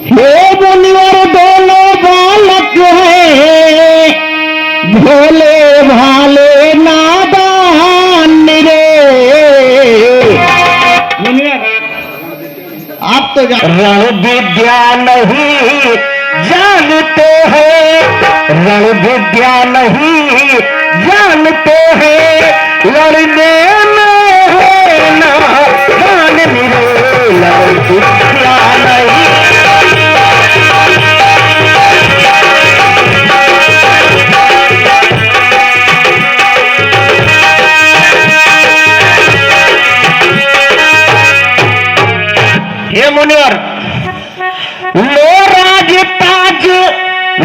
हे मुनिवर दोनों बालक है, भोले भाले नादान रे। मुनिवर आप तो रण विद्या नहीं जानते हैं, रण विद्या नहीं जानते हैं, लड़ने में है नादान रे। रण विद्या नहीं हे मुनिवर, लो राजताज,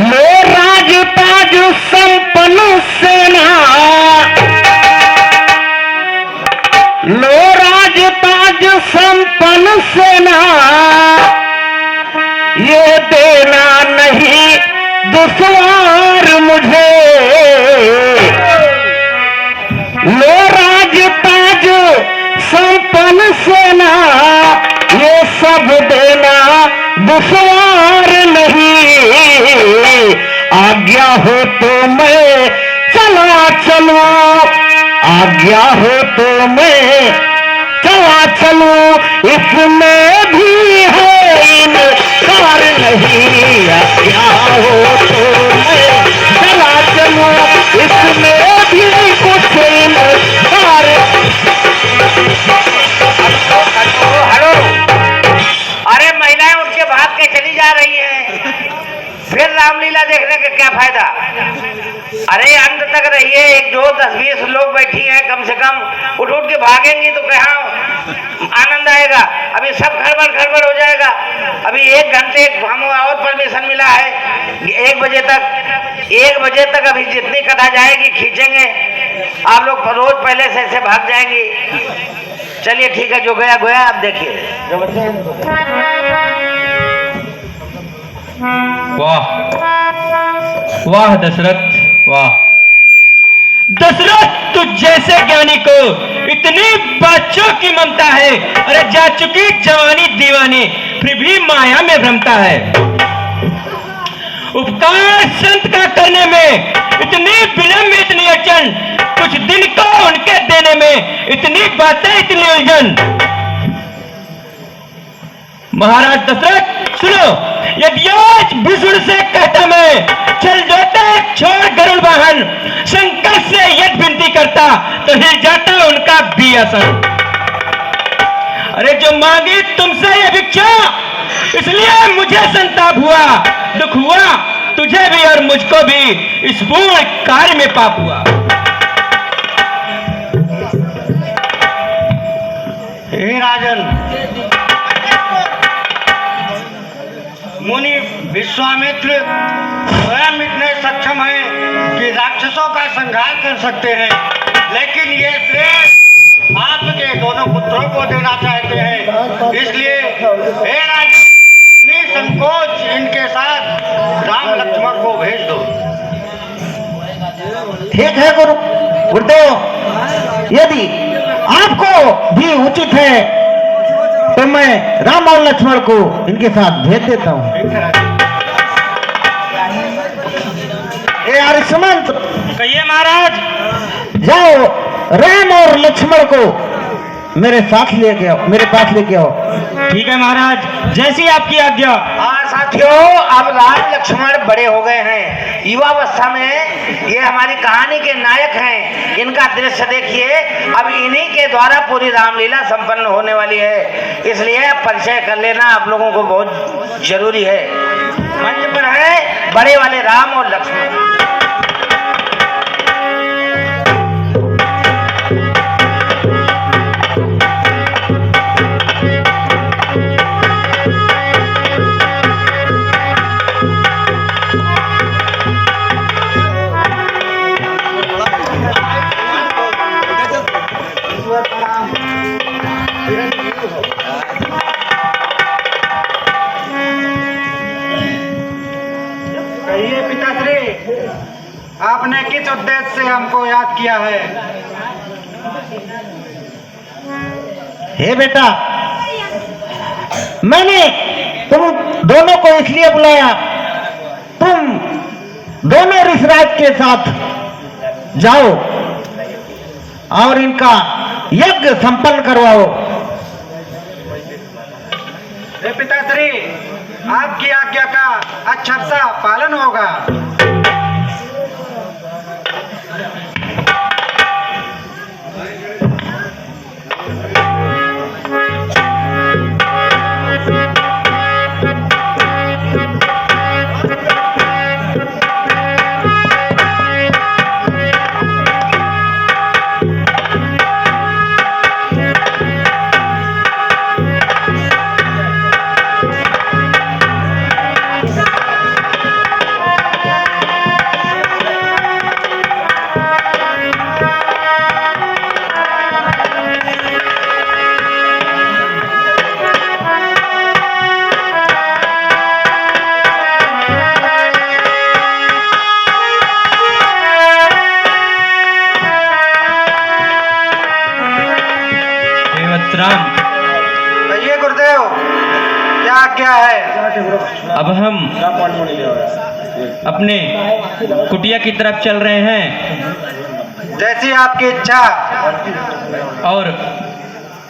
लो राजताज संपन्न सेना, लो राजताज संपन्न सेना, ये देना नहीं दुश्वार मुझे। लो राजताज संपन्न सेना, ये सब देना दुश्वार नहीं। आज्ञा हो तो मैं चला चलूं, आज्ञा हो तो मैं चला चलूं, इसमें भी है इनकार नहीं। आज्ञा हो तो मैं चला चलूं, इसमें भी कुछ इनकार। हेलो, अरे महिलाएं उठ के भाग के चली जा रही हैं, फिर रामलीला देखने का क्या फायदा। अरे अंत तक रहिए, एक दो 10-20 लोग बैठी हैं, कम से कम उठ उठ के भागेंगी तो कहाँ आनंद आएगा। अभी सब गड़बड़ हो जाएगा। अभी 1 घंटे हमें और परमिशन मिला है, 1 बजे तक अभी जितनी कथा जाएगी खींचेंगे। आप लोग रोज पहले से ऐसे भाग जाएंगी। चलिए ठीक है, जो गया गया। अब देखिए, वाह वाह दशरथ, वाह दशरथ, तुझ जैसे ज्ञानी को इतनी बच्चों की ममता है। अरे जा चुकी जवानी दीवानी, फिर भी माया में भ्रमता है। उपकार संत का करने में इतनी विलंब, इतनी अड़चन, कुछ दिन को उनके देने में इतनी बातें, इतनी उलझन। महाराज दशरथ सुनो, यदि आज भीषण से कहता मैं चल जाता छोड़ गरुड़ वाहन, शंकर से यद विनती करता तो हिल जाता उनका भी आसन। अरे जो मांगी तुमसे ये भिक्षा, इसलिए मुझे संताप हुआ, दुख हुआ तुझे भी और मुझको भी, इस पूर्ण कार्य में पाप हुआ। हे राजन, मुनि विश्वामित्र स्वयं इतने सक्षम हैं कि राक्षसों का संहार कर सकते हैं, लेकिन ये श्रेय आपके दोनों पुत्रों को देना चाहते हैं। इसलिए हे राजन, निसंकोच इनके साथ राम लक्ष्मण को भेज दो। ठीक है गुरुदेव, यदि आपको भी उचित है तो मैं राम और लक्ष्मण को इनके साथ भेज देता हूँ। आर्यसमंत, कहिए महाराज। जाओ राम और लक्ष्मण को मेरे साथ लेके आओ, मेरे पास लेके आओ। ठीक है महाराज, जैसी आपकी आज्ञा। हाँ साथियों, अब राम लक्ष्मण बड़े हो गए हैं, युवावस्था में ये हमारी कहानी के नायक हैं। इनका दृश्य देखिए, अब इन्हीं के द्वारा पूरी रामलीला संपन्न होने वाली है, इसलिए परिचय कर लेना आप लोगों को बहुत जरूरी है। मंच पर है बड़े वाले राम और लक्ष्मण। कहिए पिताश्री, आपने किस उद्देश्य से हमको याद किया है? हे बेटा, मैंने तुम दोनों को इसलिए बुलाया, तुम दोनों ऋषराज के साथ जाओ और इनका यज्ञ संपन्न करवाओ। हे पिताश्री, आपकी आज्ञा का अक्षर सा पालन होगा। राम, कहिए गुरुदेव, क्या आज्ञा है? अब हम अपने कुटिया की तरफ चल रहे हैं जैसी आपकी इच्छा। और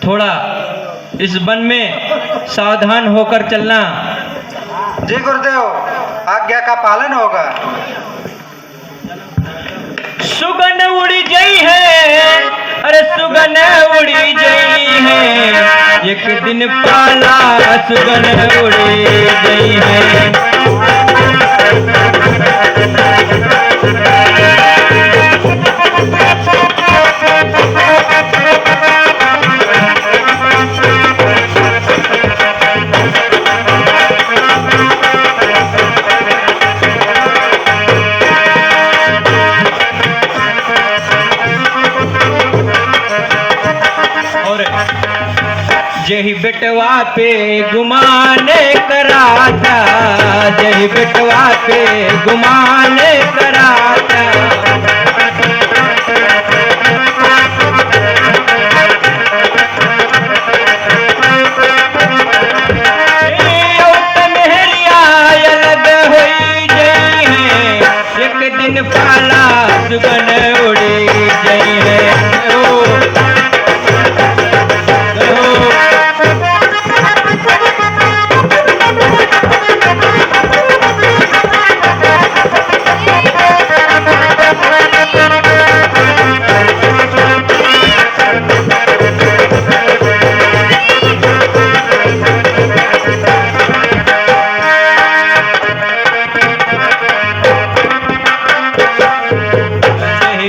थोड़ा इस वन में सावधान होकर चलना। जी गुरुदेव, आज्ञा का पालन होगा। सुगन उड़ी गई है, अरे सुगन उड़ी गई है, एक दिन पाला सुगन उड़ी गई है। जही बेटवा पे गुमान कराता, जही बेटवा पे गुमान कराता, मेहरिया अलग होई गई है, एक दिन पाला सुगन उड़ी गई है।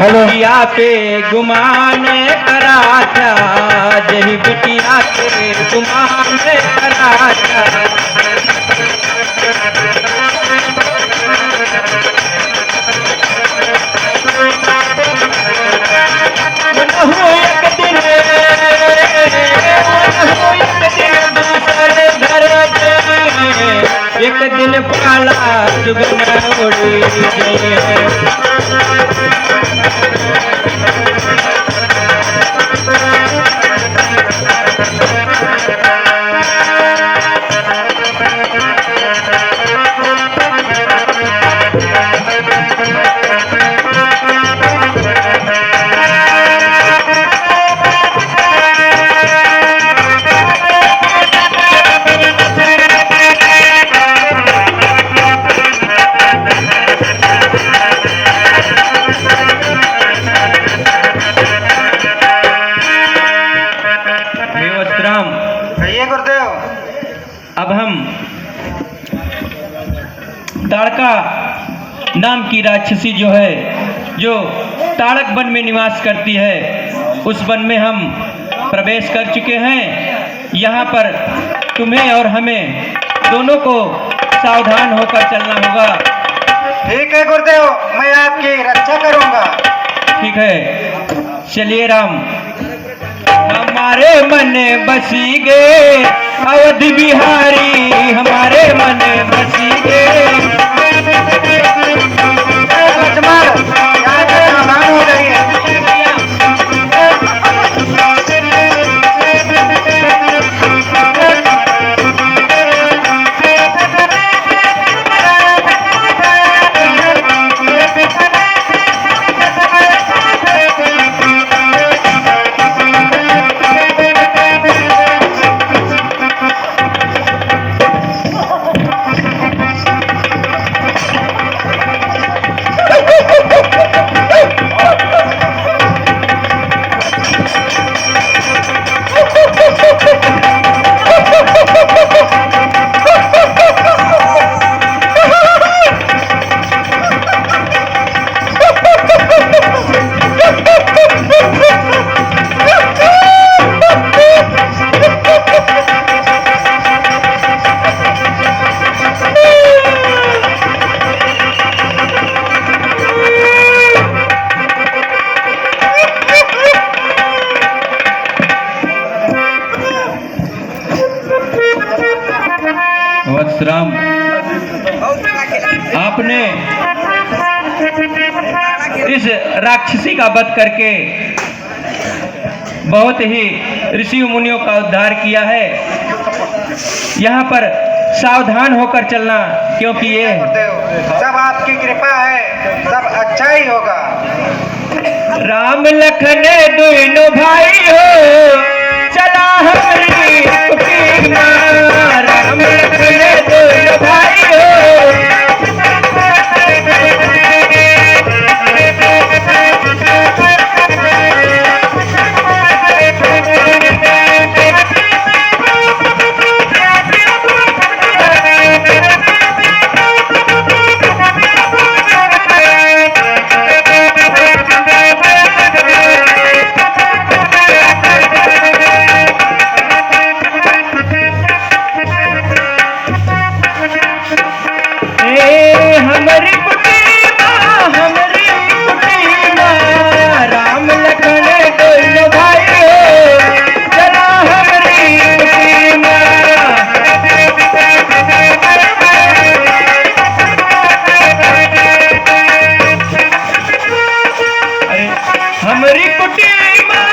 बिटिया पे गुमान कराता, जही बिटिया पे गुमान कराता, एक दिन दूसरे घर गए, एक दिन पाला सुगन उड़ी गई है। अब हम ताड़का नाम की राक्षसी जो है, जो ताड़क वन में निवास करती है, उस वन में हम प्रवेश कर चुके हैं। यहाँ पर तुम्हें और हमें दोनों को सावधान होकर चलना होगा। ठीक है गुरुदेव, मैं आपकी रक्षा करूंगा। ठीक है, चलिए राम। हमारे मन बसी गए अवधि बिहारी, हमारे मन बसी गए। हो रही है। वत्सराम, आपने इस राक्षसी का वध करके बहुत ही ऋषि मुनियों का उद्धार किया है। यहाँ पर सावधान होकर चलना, क्योंकि ये सब आपकी कृपा है, सब अच्छा ही होगा। राम लखन दुनो भाई हो, चला हमारी कुटी माँ। राम लखन दुनो भाई हो, हमारी कुटी माँ, हमारी कुटी माँ। राम लखन दोनों भाई हो, चला हमारी कुटी माँ। अरे हमारी कुटी माँ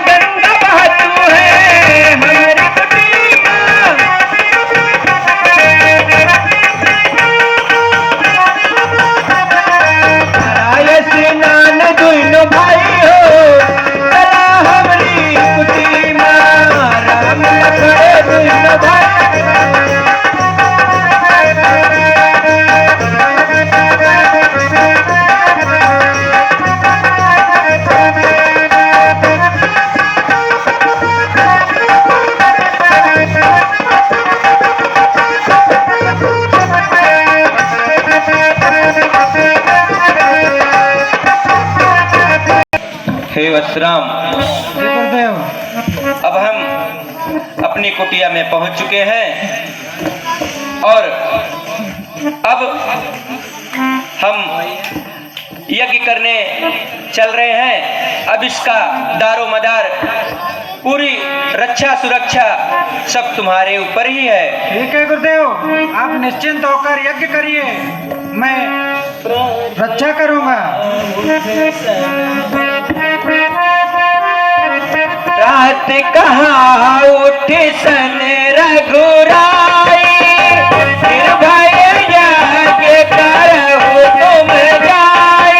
गंगा बहतू है, हमारी कुटी माँ। स्नान दोनों भाई हो, चला हमारी कुटी माँ। राम लखन दोनों भाई। हे वत्सराम, गुरुदेव, अब हम अपनी कुटिया में पहुंच चुके हैं और अब हम यज्ञ करने चल रहे हैं। अब इसका दारो मदार, पूरी रक्षा सुरक्षा सब तुम्हारे ऊपर ही है। ठीक है गुरुदेव, आप निश्चिंत होकर यज्ञ करिए, मैं रक्षा करूंगा। रात कहाँ उठ सन रघुराई, निर्भय यज्ञ करहु तुम जाई।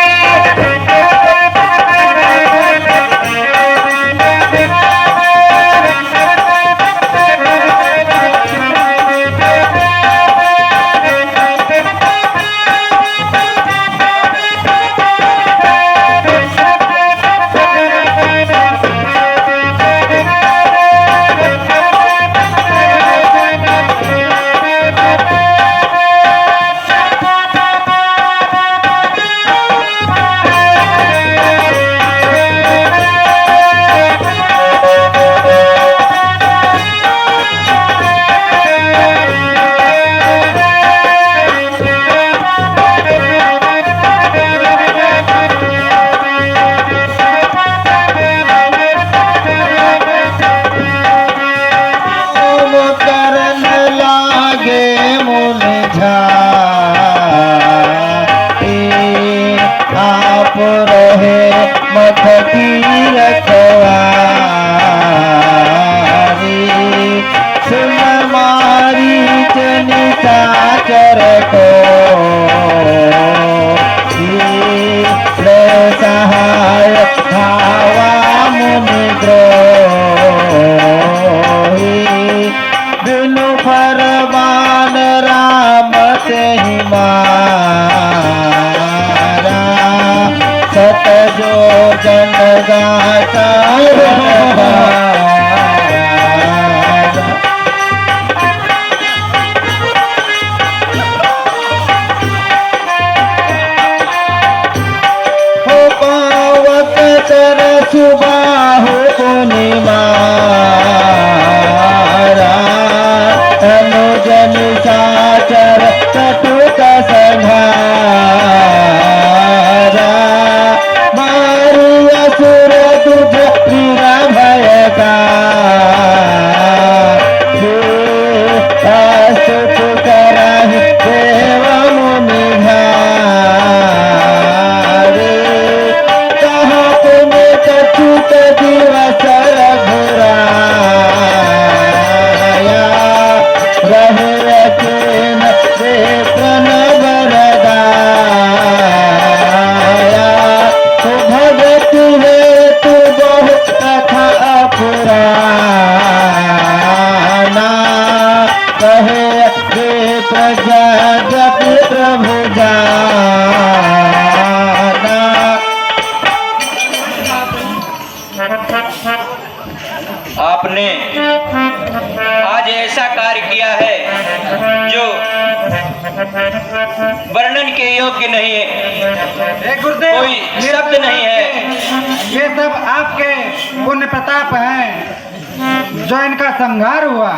सुख कहे वे प्रजा जप प्रभु जाना। आपने आज ऐसा कार्य किया है जो वर्णन के योग्य नहीं है, गुरुदेव कोई शब्द नहीं है। ये सब आपके पुण्य प्रताप हैं जो इनका संहार हुआ।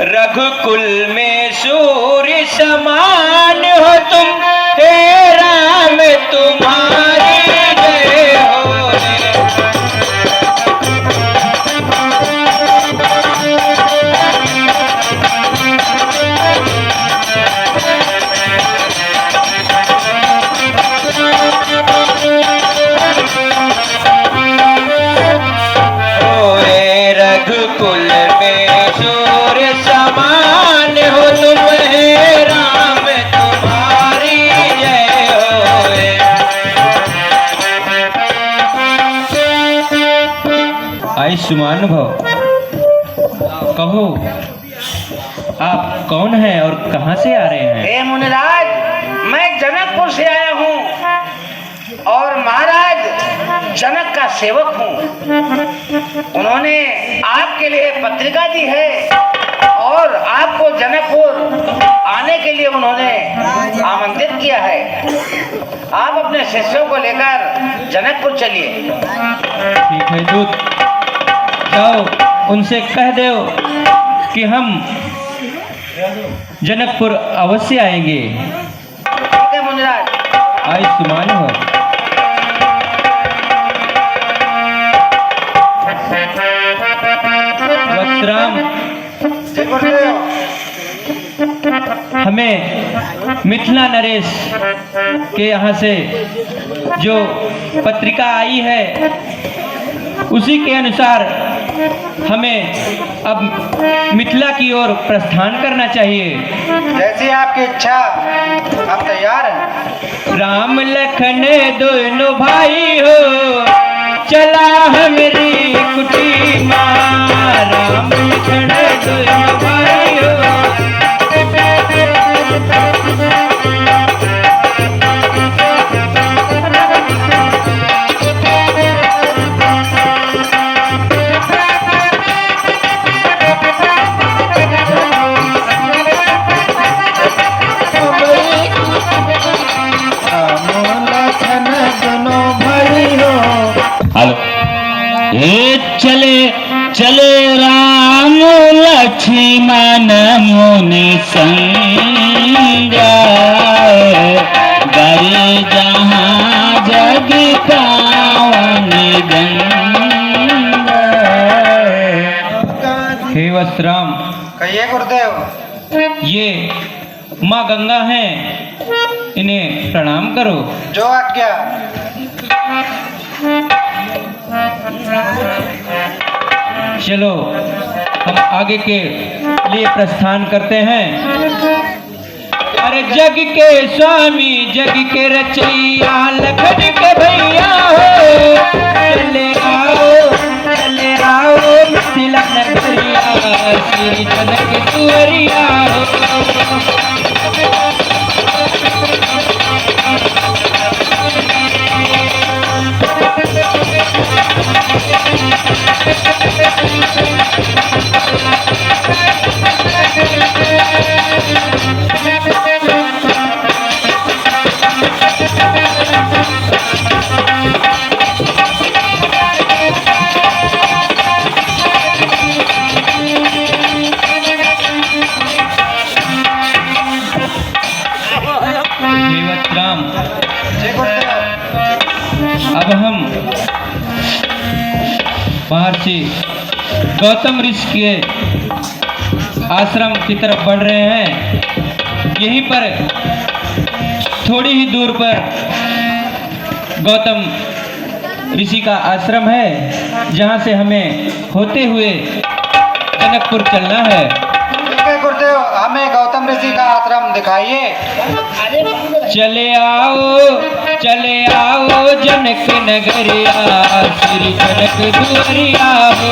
रघुकुल में सूर्य समान हो तुम, हे राम तुम्हारी जय हो। रघुकुल में सूर्य समान हो तुम, हे राम तुम्हारी जय होए। आयुष्मान भव, कहो आप कौन हैं और कहां से आ रहे हैं? हे मुनिराज, मैं जनकपुर से आया हूँ और महाराज जनक का सेवक हूँ। उन्होंने आपके लिए पत्रिका दी है और आपको जनकपुर आने के लिए उन्होंने आमंत्रित किया है। आप अपने शिष्यों को लेकर जनकपुर चलिए। ठीक है दूत, जाओ उनसे कह दो कि हम जनकपुर अवश्य आएंगे। ठीक है मुनिराज। आयुष्मान हो। वत्सराम, हमें मिथिला नरेश के यहाँ से जो पत्रिका आई है उसी के अनुसार हमें अब मिथिला की ओर प्रस्थान करना चाहिए। जैसी आपकी इच्छा, हम तैयार हैं। राम लखन दोनों भाई हो, चला हमारी कुटी माँ। राम लखन दोनों भाई हो, चले चले राम लक्ष्मण मुनि संग, गए जहाँ जग पावन गंगा। हे वत्सराम, कहिए गुरुदेव। ये माँ गंगा हैं, इन्हें प्रणाम करो। जो आज्ञा। चलो हम आगे के लिए प्रस्थान करते हैं। अरे जग के स्वामी, जग के रचैया, लखन के भैया हो, चले आओ मिथिला नगरिया, श्री जनक दुआरिया हो। अब हम महर्षि गौतम ऋषि के आश्रम की तरफ बढ़ रहे हैं। यहीं पर थोड़ी ही दूर पर गौतम ऋषि का आश्रम है, जहां से हमें होते हुए जनकपुर चलना है। ठीक है गुरुदेव, हमें गौतम ऋषि का आश्रम दिखाइए। चले आओ जनक नगरिया, श्री जनक दुआरिया हो।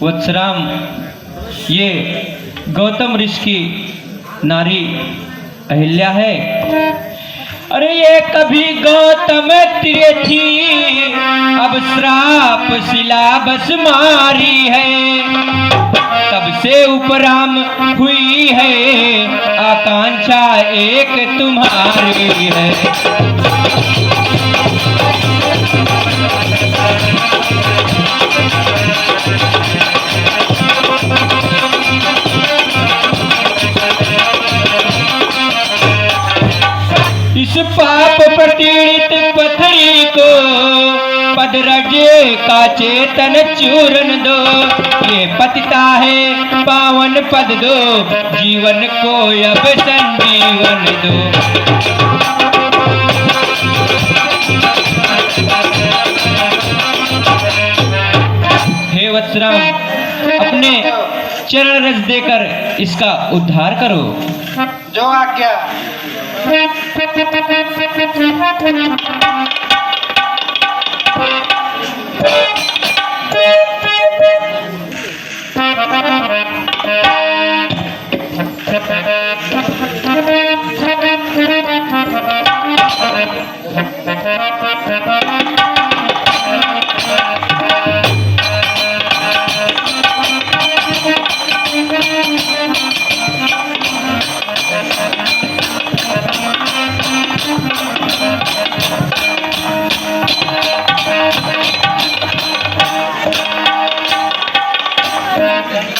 वत्सराम, ये गौतम ऋषि की नारी अहिल्या है। अरे ये कभी गौतम तीरे थी, अब श्राप शिला बस मारी है। तब से उपराम हुई है, आकांक्षा एक तुम्हारी है। इस पाप पीड़ित पथरी को पदरजे का चेतन चूरन दो। ये पतिता है पावन पद दो, जीवन को अब संजीवन दो। हे वत्सराम, अपने चरण रस देकर इसका उद्धार करो। जो आज्ञा।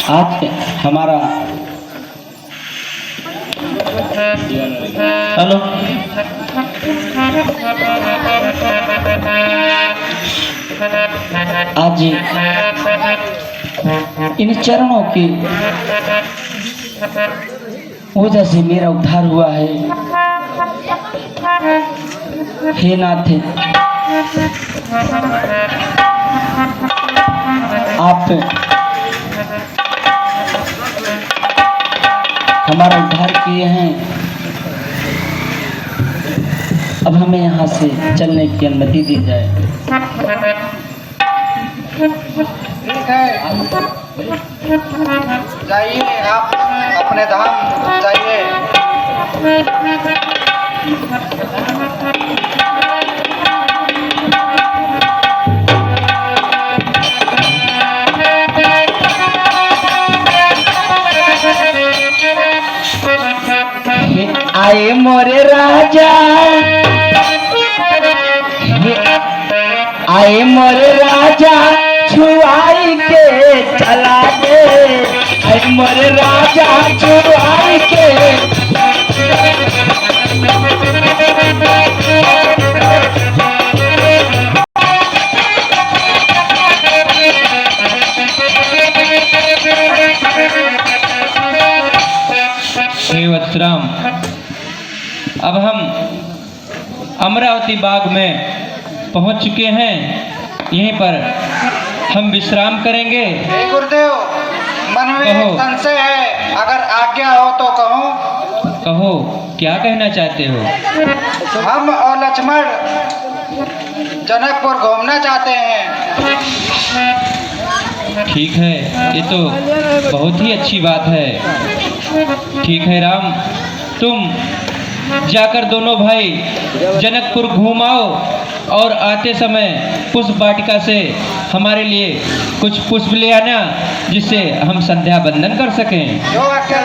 आज हमारा हेलो, आज इन चरणों की वजह से मेरा उद्धार हुआ है। हे नाथ, आप हमारा उद्धार किए हैं। अब हमें यहाँ से चलने की अनुमति दी जाए। ठीक है, जाइए, आप अपने धाम जाइए। आए मोरे राजा, आए मोरे राजा, छुआई के चला दे। आए मोरे राजा, छुआई के। हे वत्सराम, अब हम अमरावती बाग में पहुंच चुके हैं। यहीं पर हम विश्राम करेंगे। हे गुरुदेव, मन में कहो। एक संशय है, अगर आज्ञा हो तो कहूँ। कहो, क्या कहना चाहते हो? हम और लक्ष्मण जनकपुर घूमना चाहते हैं। ठीक है, ये तो बहुत ही अच्छी बात है। ठीक है राम, तुम जाकर दोनों भाई जनकपुर घूम आओ और आते समय पुष्प वाटिका से हमारे लिए कुछ पुष्प ले आना, जिससे हम संध्या बंदन कर सकें। जो आज्ञा।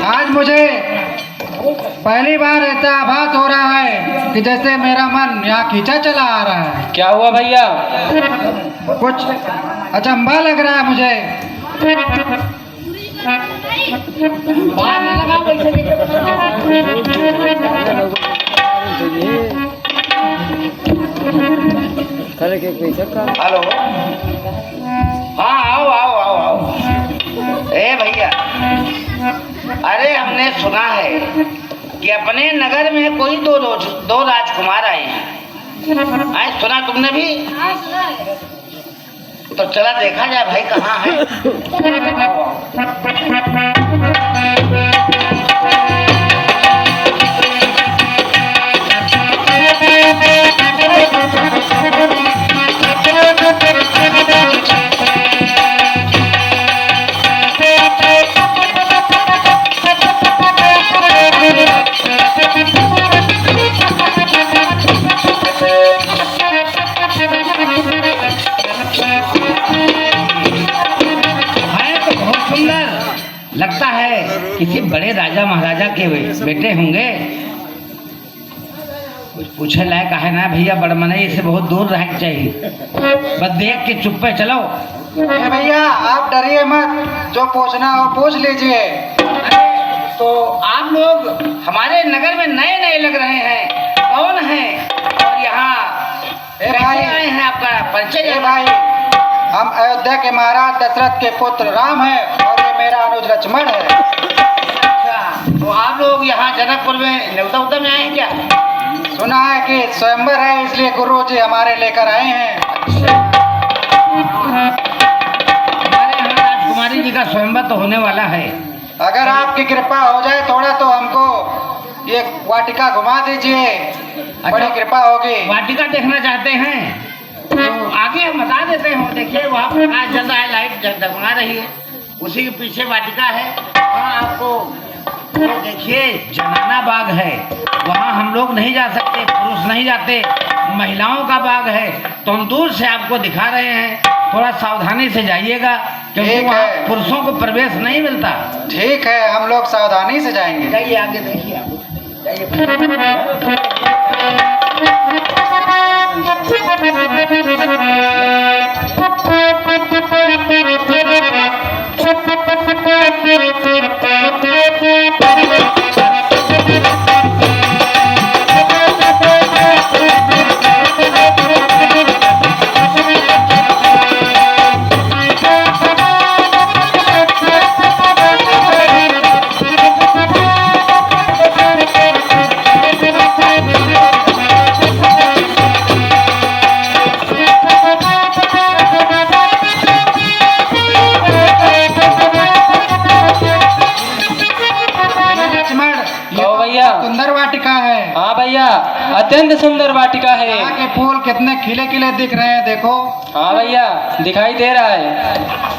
आज मुझे पहली बार ऐसा आभास हो रहा है कि जैसे मेरा मन यहाँ खींचा चला आ रहा है। क्या हुआ भैया? कुछ अचंभा लग रहा है मुझे। हेलो, हाँ आओ आओ आओ आओ। ए भैया, अरे हमने सुना है कि अपने नगर में कोई दो राजकुमार आए हैं। आए सुना तुमने भी? तो चला देखा जाए भाई कहाँ है। लगता है किसी बड़े राजा महाराजा के बेटे होंगे। कुछ पूछे लायक है ना भैया, बड़मनई से बहुत दूर रहना चाहिए। बस देख के चुप पे चलो। भैया आप डरिए मत, जो पूछना हो पूछ लीजिए। तो आप लोग हमारे नगर में नए नए लग रहे हैं, कौन हैं और यहाँ आए हैं? आपका परिचय भाई, हम अयोध्या के महाराज दशरथ के पुत्र राम है और ये मेरा अनुज लक्ष्मण है। अच्छा, तो आप लोग यहाँ जनकपुर में न्योता उता में आए हैं क्या? सुना है कि स्वयंवर है, इसलिए गुरु जी हमारे लेकर आए हैं। हमारे यहाँ राजकुमारी जी का स्वयंवर तो होने वाला है। अगर आपकी कृपा हो जाए थोड़ा तो हमको ये वाटिका घुमा दीजिए, बड़ी कृपा होगी। वाटिका देखना चाहते हैं तो आगे हम बता देते हैं। देखिए वहाँ प्रकाश जल रहा है, लाइट जगमगा रही है, उसी के पीछे वाटिका है। वहाँ आपको तो देखिए जनाना बाग है, वहाँ हम लोग नहीं जा सकते, पुरुष नहीं जाते, महिलाओं का बाग है। तो हम दूर से आपको दिखा रहे हैं, थोड़ा सावधानी से जाइएगा क्योंकि वहाँ पुरुषों को प्रवेश नहीं मिलता। ठीक है, हम लोग सावधानी से जाएंगे। जाइए आगे देखिए, आप सुंदर वाटिका है। हाँ भैया, अत्यंत सुंदर वाटिका है। यहाँ के फूल कितने खिले खिले दिख रहे हैं, देखो। हाँ भैया, दिखाई दे रहा है।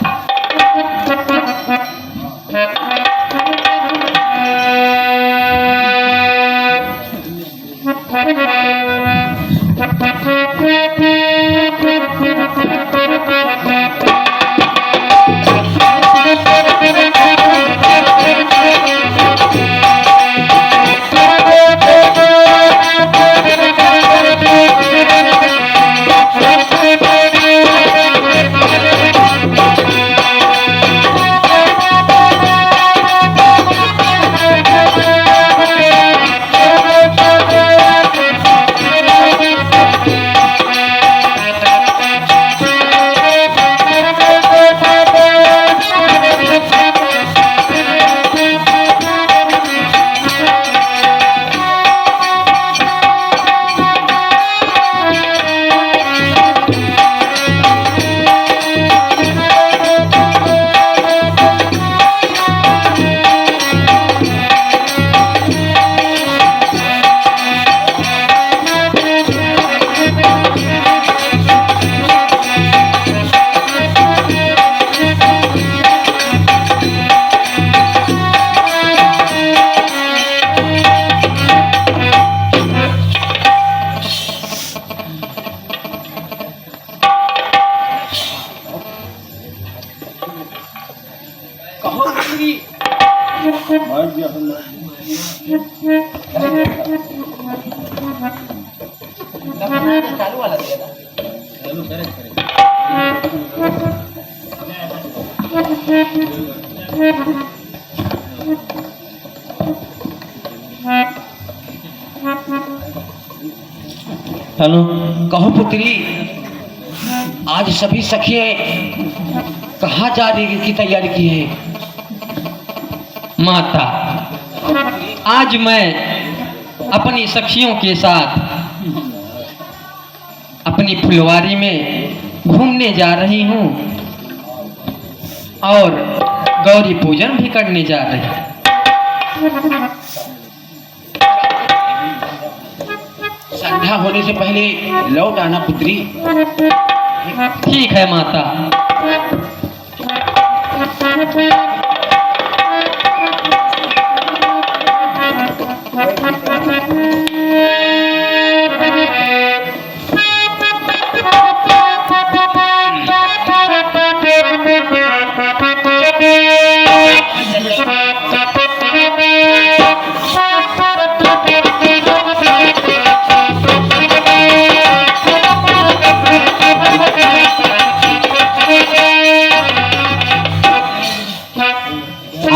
हेलो, कहो पुत्री, आज सभी सखिए कहाँ जाने की तैयारी की है? माता, आज मैं अपनी सखियों के साथ अपनी फुलवारी में घूमने जा रही हूँ और गौरी पूजन भी करने जा रही हूँ। संध्या होने से पहले लौट आना पुत्री। ठीक है माता।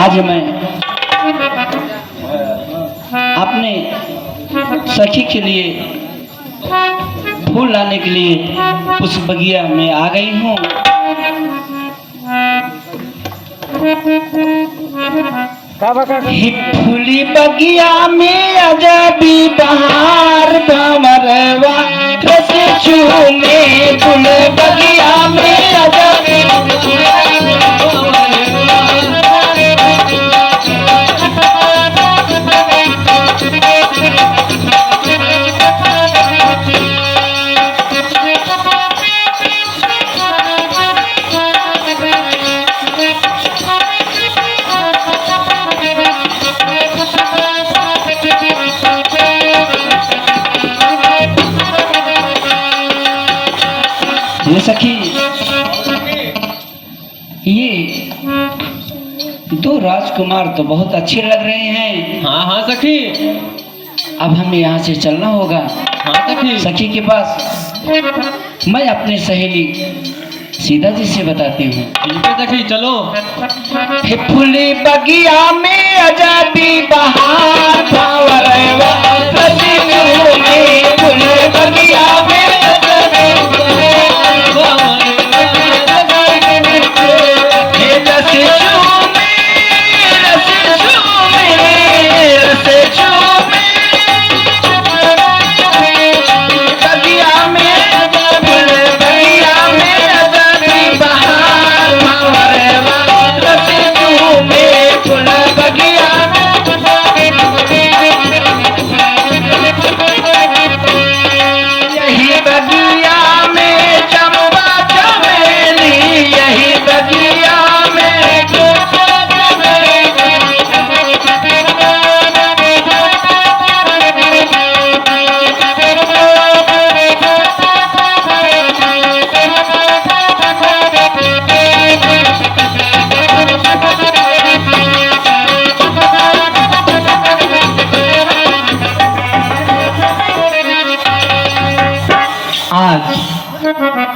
आज मैं अपने सखी के लिए फूल लाने के लिए पुष्प बगिया में आ गई हूँ। फूली बगिया में अजबी बहार भंवरवा रस चूमे। फूल बगिया में अजबी ये सखी, ये दो राजकुमार तो बहुत अच्छे लग रहे हैं। हाँ हाँ सखी। अब हमें यहाँ से चलना होगा। हाँ सखी। सखी के पास मैं अपनी सहेली सीता जी से बताती हूँ। ठीक है सखी, चलो। फूली बगिया में अजबी बहार भंवरवा रस चूमे। फूल बगिया में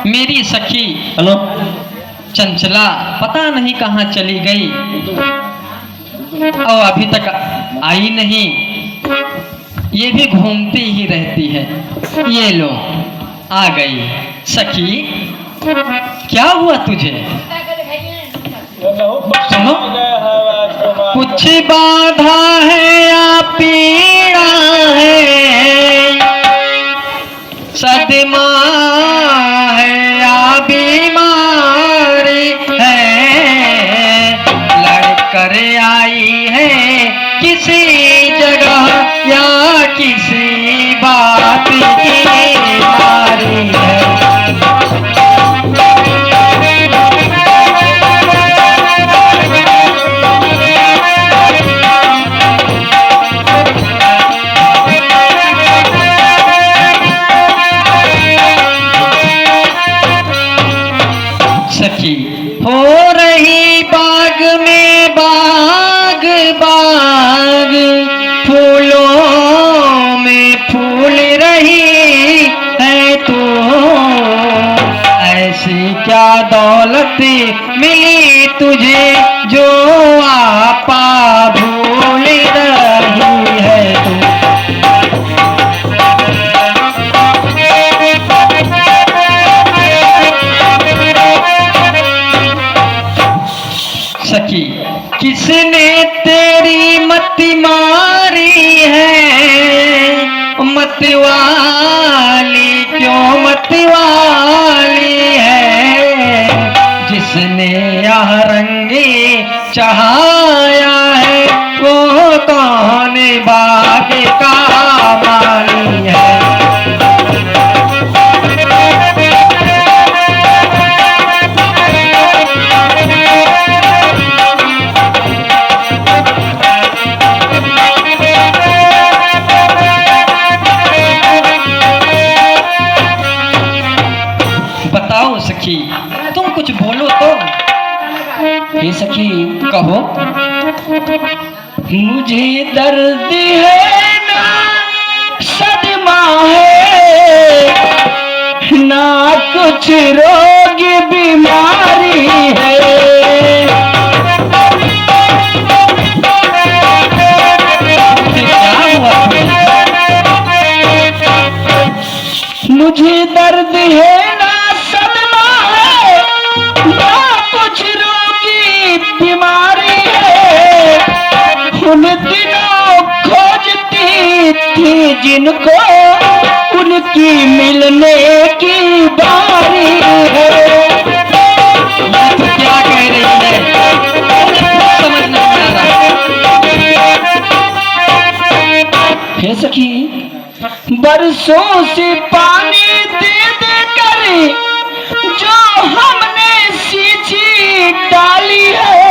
मेरी सखी हेलो चंचला पता नहीं कहाँ चली गई और अभी तक आई नहीं। ये भी घूमती ही रहती है। ये लो आ गई। सखी क्या हुआ तुझे? सुनो, कुछ बाधा है या पीड़ा है, सदमा है या बीमारी है, लड़कर आई है किसी जगह या किसी बात की मारी है। सखी हो रही बाग में बाग बाग, फूलों में फूल रही है तो ऐसी क्या दौलत मिली तुझे जो आपा भूल रही है तू। मती मारी है, मतवाली क्यों मतवाली है, जिसने यह रंगी चाहाया है वो कौन बाग का माली है। बताओ सखी, तुम कुछ बोलो तो। हे सखी कहो। मुझे दर्द है ना सदमा है, ना कुछ रोग बीमारी है, मुझे दर्द है ना सदमा है, ना कुछ रोगी बीमारी है। उन दिनों खोजती थी जिनको उनकी मिलने की बारी है। तो क्या कह रही है, समझ नहीं आ रहा। हे सखी, बरसों से पानी दे दे कर जो हमने सींची डाली है,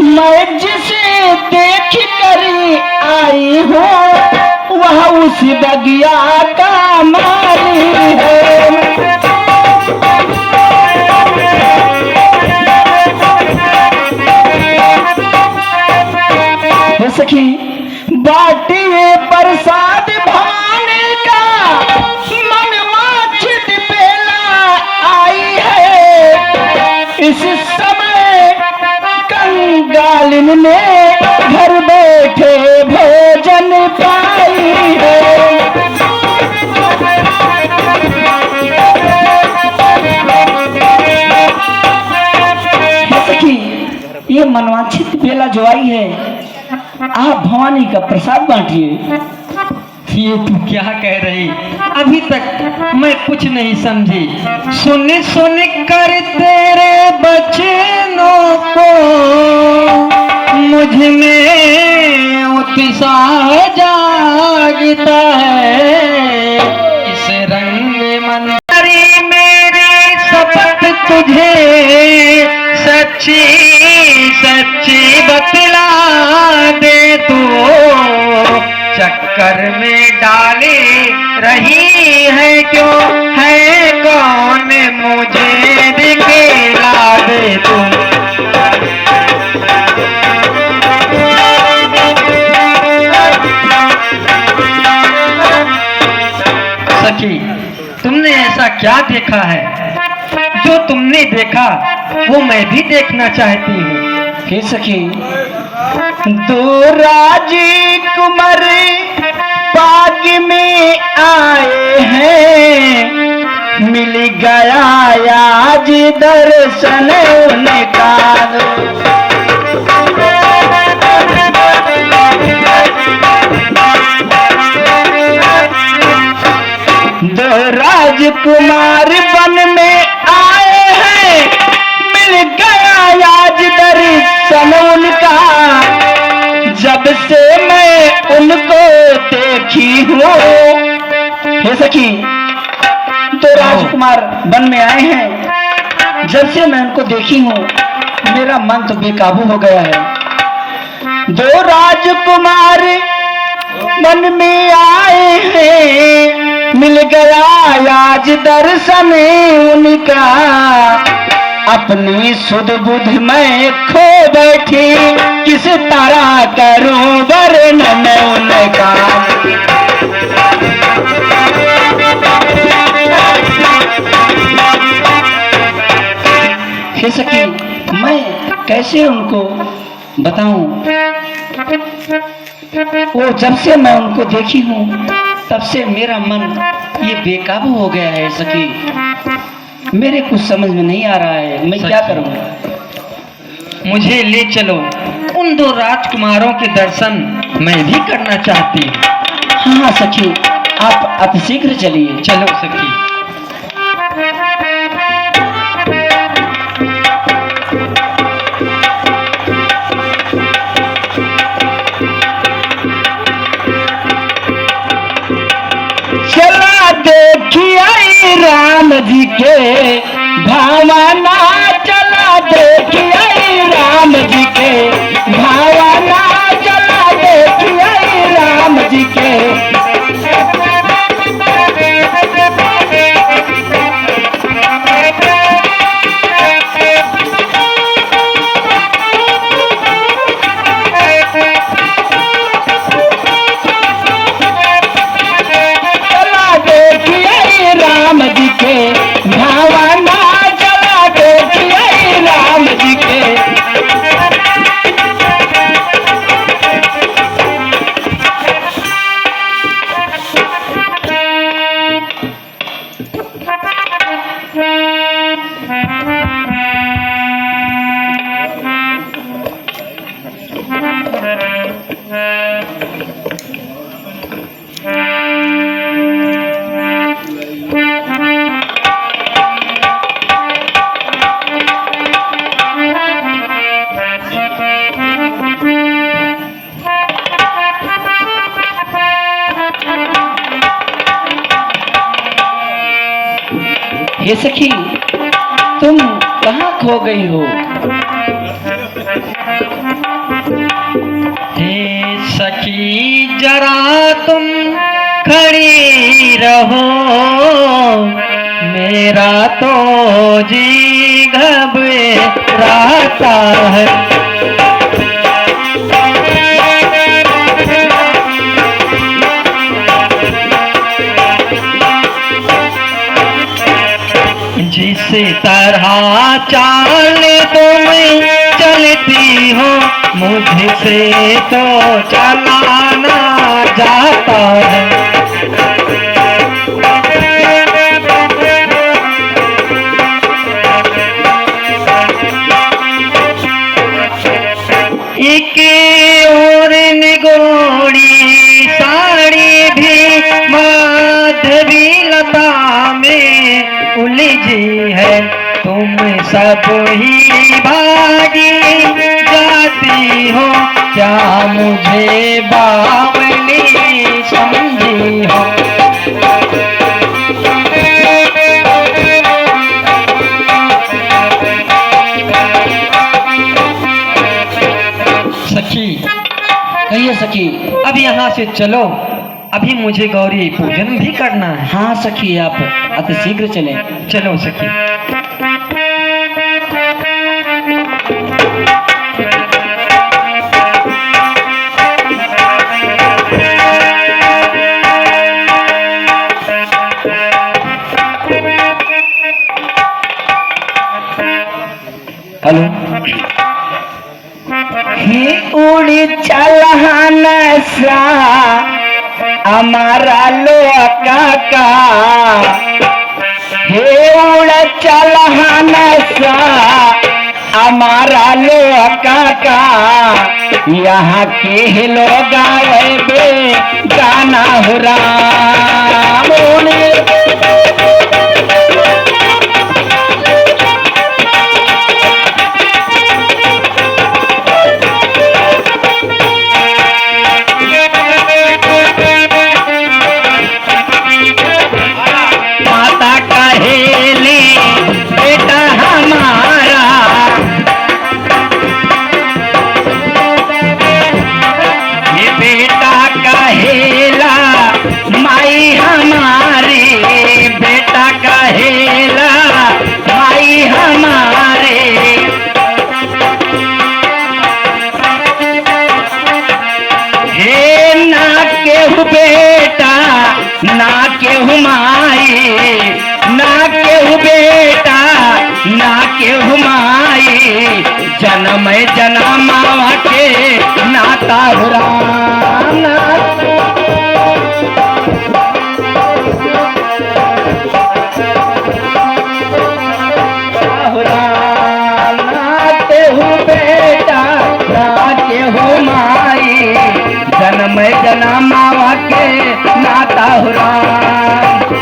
मैं जिसे देख कर आई हूँ वह उस बगिया का माली है। हे सखी, बाटिए प्रसाद भाने का मनवांछित बेला आई है। इस समय कंगालिन ने घर बैठे भोजन पाई है। सखी, ये मनवांछित बेला जो आई है, आप भवानी का प्रसाद बांटिए। ये तू क्या कह रही, अभी तक मैं कुछ नहीं समझी। सुन सुन कर तेरे बचनों को मुझ में उत्साह जागता है। इस रंग मंजरी मेरी शपथ तुझे सच्ची सच्ची बतला दे तू, चक्कर में डाली रही है क्यों, है कौन मुझे दिखला दे तू। सखी, तुमने ऐसा क्या देखा है, जो तुमने देखा वो मैं भी देखना चाहती हूँ। हे सखी, दो राजकुमार बाग में आए हैं, मिल गया आज दर्शन उनका। दो राजकुमार वन में आए हैं, मिल गया आज दर्शन उनका। जब से मैं उनको देखी हूँ, हे सखी, तो राजकुमार वन में आए हैं, जब से मैं उनको देखी हूँ मेरा मन तो बेकाबू हो गया है। दो राजकुमार वन में आए हैं, मिल गया आज दर्शन उनका। अपनी सुध बुध में खो बैठी, किस तरह करूं वर्णन उनका। हे सखी, मैं कैसे उनको बताऊं, वो जब से मैं उनको देखी हूँ तब से मेरा मन ये बेकाबू हो गया है। सखी, मेरे कुछ समझ में नहीं आ रहा है, मैं क्या करूं। मुझे ले चलो उन दो राजकुमारों के दर्शन मैं भी करना चाहती हूँ। हाँ सखी, आप अतिशीघ्र चलिए। चलो सखी। चला देखिए राम जी के भावना, चला देखिए राम जी के भावना, चला देखिए राम जी के। चला देखिए राम जी के भावना, चला देखिए राम जी के। हे सखी, तुम कहाँ खो गई हो? हे सखी जरा तुम खड़ी रहो, मेरा तो जी घबराता है। जिस तरह चाल तुम चलती हो, मुझसे तो चला ना जाता है। एक और निगोड़ी साड़ी भी माधवी लता में उलझी है, तुम सब ही भागी जाती हो, क्या मुझे बावली समझी हो। सखी, कहिए सखी। अब यहाँ से चलो, अभी मुझे गौरी पूजन भी करना है। हाँ सखी, आप अतिशीघ्र चलें। चलो सखी। हेलो। ही उड़ी चलहन सा हमारा लोका का, हे उड़ चलहन सा हमारा लोका का, यहाँ के लोग गावे बे गाना हो राम। माता कहेली बेटा हमारा, ये बेटा कहेला माई हमारी, बेटा कहेला माई हमारे। हे ना केहू बेटा ना केहू माई, ना केहू बेटा ना केहू माई, जन्म जन्मावा के नाता हुराना। ना केहू बेटा ना केहू मैं जना मावा के नाता हो राम।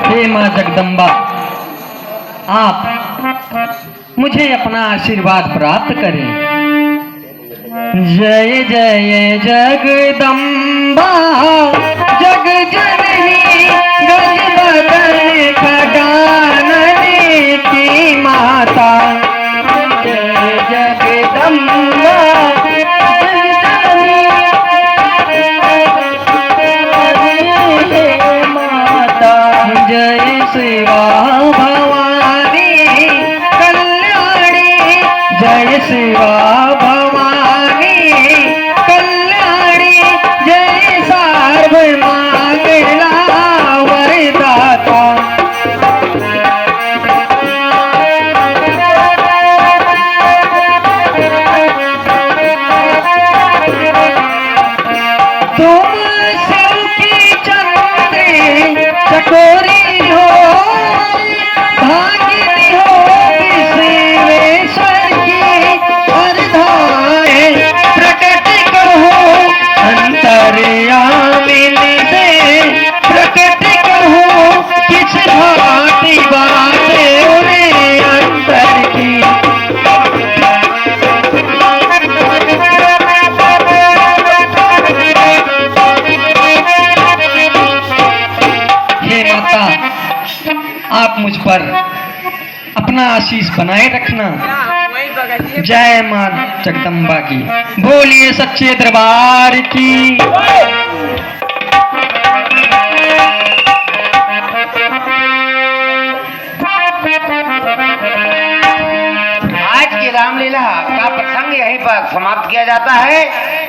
हे माँ जगदम्बा, आप मुझे अपना आशीर्वाद प्राप्त करें। जय जय जगदम्बा जग जननी गज बदन खडाननी की माता। जय जगदम्बा जग जननी माता। जय शिवा भवानी कल्याणी। जय शिवा भवानी कल्याणी। जय सर्वमंगला वरदाता। तुम शिव की चंद्री चकोरी हो, भागिनी हो विश्वेश्वर की अर्धाए। प्रकट करो अंतर्यामिनी से, प्रकट करो किस भांति बातें उन्हें अंतर की। हे माता, आप मुझ पर अपना आशीष बनाए रखना। जय मां जगदम्बा की। बोलिए सच्चे दरबार की। आज की रामलीला का प्रसंग यहीं पर समाप्त किया जाता है।